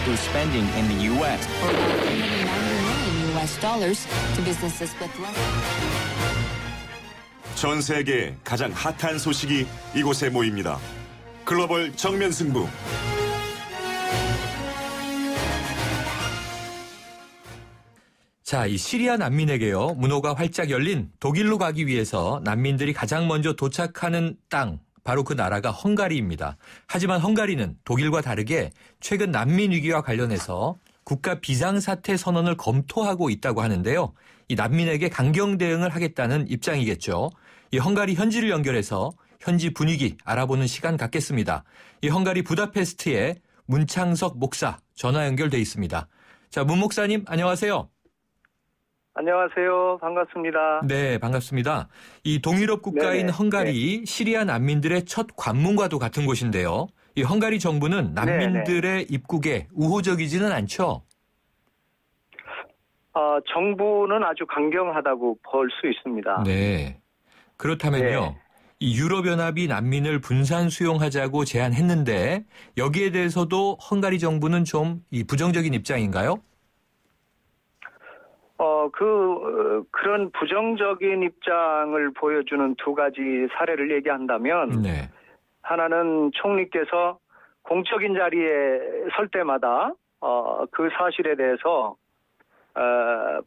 through spending in the U.S. For about $390 million US dollars to businesses with less. 전 세계 가장 핫한 소식이 이곳에 모입니다. 글로벌 정면 승부. 자, 이 시리아 난민에게요. 문호가 활짝 열린 독일로 가기 위해서 난민들이 가장 먼저 도착하는 땅, 바로 그 나라가 헝가리입니다. 하지만 헝가리는 독일과 다르게 최근 난민 위기와 관련해서 국가 비상사태 선언을 검토하고 있다고 하는데요. 이 난민에게 강경 대응을 하겠다는 입장이겠죠. 이 헝가리 현지를 연결해서 현지 분위기 알아보는 시간 갖겠습니다. 이 헝가리 부다페스트의 문창석 목사 전화 연결돼 있습니다. 자, 문 목사님 안녕하세요. 안녕하세요. 반갑습니다. 네, 반갑습니다. 이 동유럽 국가인 네네. 헝가리 시리아 난민들의 첫 관문과도 같은 곳인데요. 이 헝가리 정부는 난민들의 입국에 우호적이지는 않죠? 정부는 아주 강경하다고 볼 수 있습니다. 네. 그렇다면요. 이 유럽연합이 난민을 분산 수용하자고 제안했는데 여기에 대해서도 헝가리 정부는 좀 이 부정적인 입장인가요? 그런 부정적인 입장을 보여주는 두 가지 사례를 얘기한다면, 네. 하나는 총리께서 공적인 자리에 설 때마다, 그 사실에 대해서,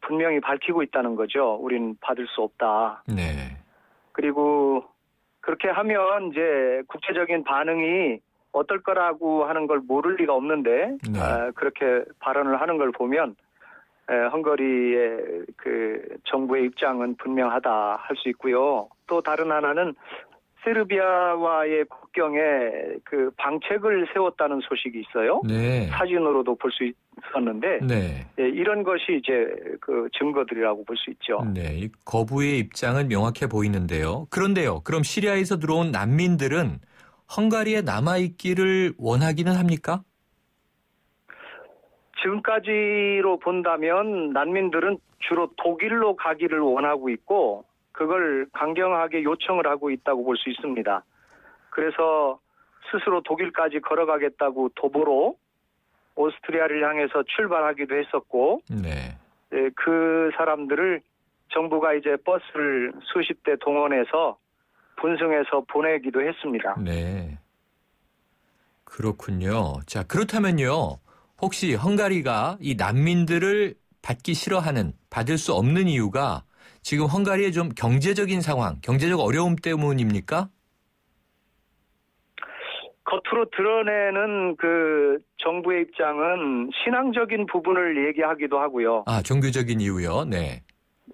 분명히 밝히고 있다는 거죠. 우린 받을 수 없다. 네. 그리고 그렇게 하면 이제 국제적인 반응이 어떨 거라고 하는 걸 모를 리가 없는데, 네. 그렇게 발언을 하는 걸 보면, 헝가리의 그 정부의 입장은 분명하다 할 수 있고요. 또 다른 하나는 세르비아와의 국경에 그 방책을 세웠다는 소식이 있어요. 네. 사진으로도 볼 수 있었는데, 네. 이런 것이 이제 그 증거들이라고 볼 수 있죠. 네. 이 거부의 입장은 명확해 보이는데요. 그런데요. 그럼 시리아에서 들어온 난민들은 헝가리에 남아있기를 원하기는 합니까? 지금까지로 본다면 난민들은 주로 독일로 가기를 원하고 있고 그걸 강경하게 요청을 하고 있다고 볼 수 있습니다. 그래서 스스로 독일까지 걸어가겠다고 도보로 오스트리아를 향해서 출발하기도 했었고 네. 그 사람들을 정부가 이제 버스를 수십 대 동원해서 분승해서 보내기도 했습니다. 네. 그렇군요. 자, 그렇다면요. 혹시 헝가리가 이 난민들을 받기 싫어하는, 받을 수 없는 이유가 지금 헝가리의 좀 경제적인 상황, 경제적 어려움 때문입니까? 겉으로 드러내는 그 정부의 입장은 신앙적인 부분을 얘기하기도 하고요. 아, 종교적인 이유요? 네.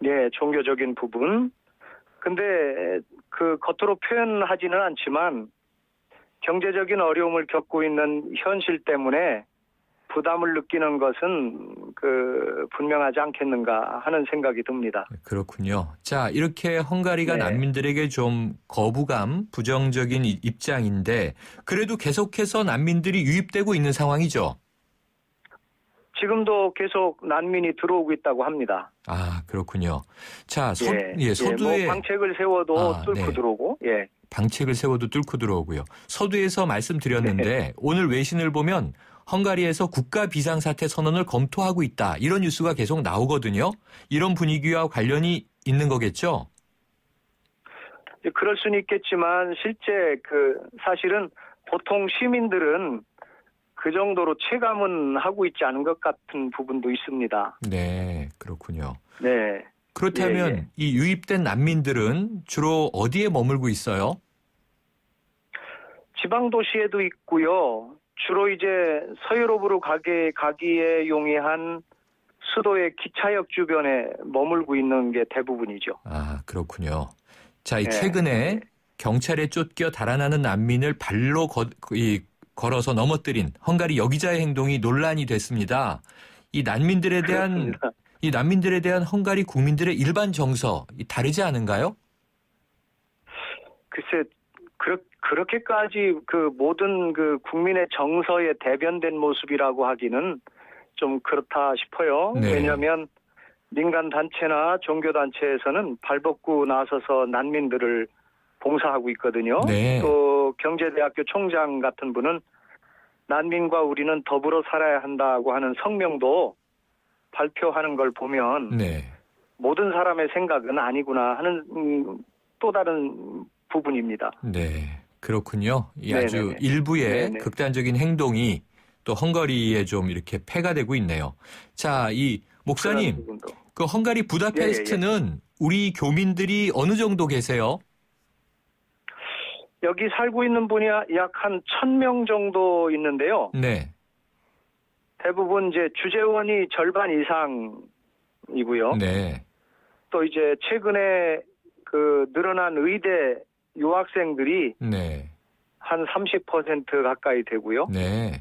네, 종교적인 부분. 근데 그 겉으로 표현하지는 않지만 경제적인 어려움을 겪고 있는 현실 때문에 부담을 느끼는 것은 그 분명하지 않겠는가 하는 생각이 듭니다. 그렇군요. 자, 이렇게 헝가리가 네. 난민들에게 좀 거부감, 부정적인 입장인데 그래도 계속해서 난민들이 유입되고 있는 상황이죠. 지금도 계속 난민이 들어오고 있다고 합니다. 아, 그렇군요. 자, 예, 서두에 뭐 방책을 세워도 뚫고 네. 들어오고. 예. 방책을 세워도 뚫고 들어오고요. 서두에서 말씀드렸는데 네. 오늘 외신을 보면 헝가리에서 국가 비상사태 선언을 검토하고 있다. 이런 뉴스가 계속 나오거든요. 이런 분위기와 관련이 있는 거겠죠? 그럴 수는 있겠지만 실제 그 사실은 보통 시민들은 그 정도로 체감은 하고 있지 않은 것 같은 부분도 있습니다. 네, 그렇군요. 네. 그렇다면 예. 이 유입된 난민들은 주로 어디에 머물고 있어요? 지방 도시에도 있고요. 주로 이제 서유럽으로 가기에 용이한 수도의 기차역 주변에 머물고 있는 게 대부분이죠. 아, 그렇군요. 자, 이 네. 최근에 경찰에 쫓겨 달아나는 난민을 발로 걸어서 넘어뜨린 헝가리 여기자의 행동이 논란이 됐습니다. 이 난민들에 대한 헝가리 국민들의 일반 정서 다르지 않은가요? 글쎄, 그렇게까지 그 모든 그 국민의 정서에 대변된 모습이라고 하기는 좀 그렇다 싶어요. 네. 왜냐하면 민간 단체나 종교 단체에서는 발벗고 나서서 난민들을 봉사하고 있거든요. 네. 또 경제대학교 총장 같은 분은 난민과 우리는 더불어 살아야 한다고 하는 성명도 발표하는 걸 보면 네. 모든 사람의 생각은 아니구나 하는 또 다른 부분입니다. 네. 그렇군요. 이 아주 네네네. 일부의 네네. 극단적인 행동이 또 헝가리에 좀 이렇게 폐가 되고 있네요. 자, 이 목사님, 그런 부분도. 그 헝가리 부다페스트는 우리 교민들이 어느 정도 계세요? 여기 살고 있는 분이 약 한 1,000명 정도 있는데요. 네. 대부분 이제 주재원이 절반 이상이고요. 네. 또 이제 최근에 그 늘어난 의대 유학생들이 네. 한 30% 가까이 되고요. 네.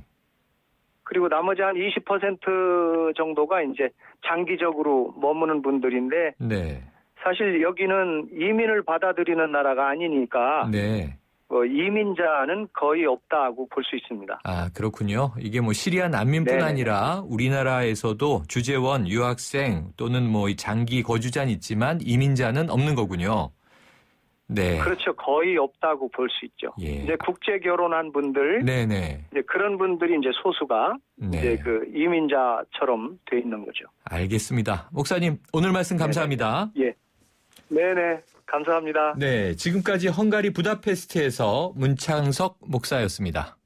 그리고 나머지 한 20% 정도가 이제 장기적으로 머무는 분들인데 네. 사실 여기는 이민을 받아들이는 나라가 아니니까 네. 이민자는 거의 없다고 볼 수 있습니다. 아, 그렇군요. 이게 뭐 시리아 난민뿐 네네네. 아니라 우리나라에서도 주재원, 유학생 또는 뭐 장기 거주자는 있지만 이민자는 없는 거군요. 네. 그렇죠. 거의 없다고 볼 수 있죠. 예. 이제 국제 결혼한 분들, 네네. 이제 그런 분들이 이제 소수가 네. 이제 그 이민자처럼 돼 있는 거죠. 알겠습니다. 목사님, 오늘 말씀 감사합니다. 예. 네네. 감사합니다. 네. 지금까지 헝가리 부다페스트에서 문창석 목사였습니다.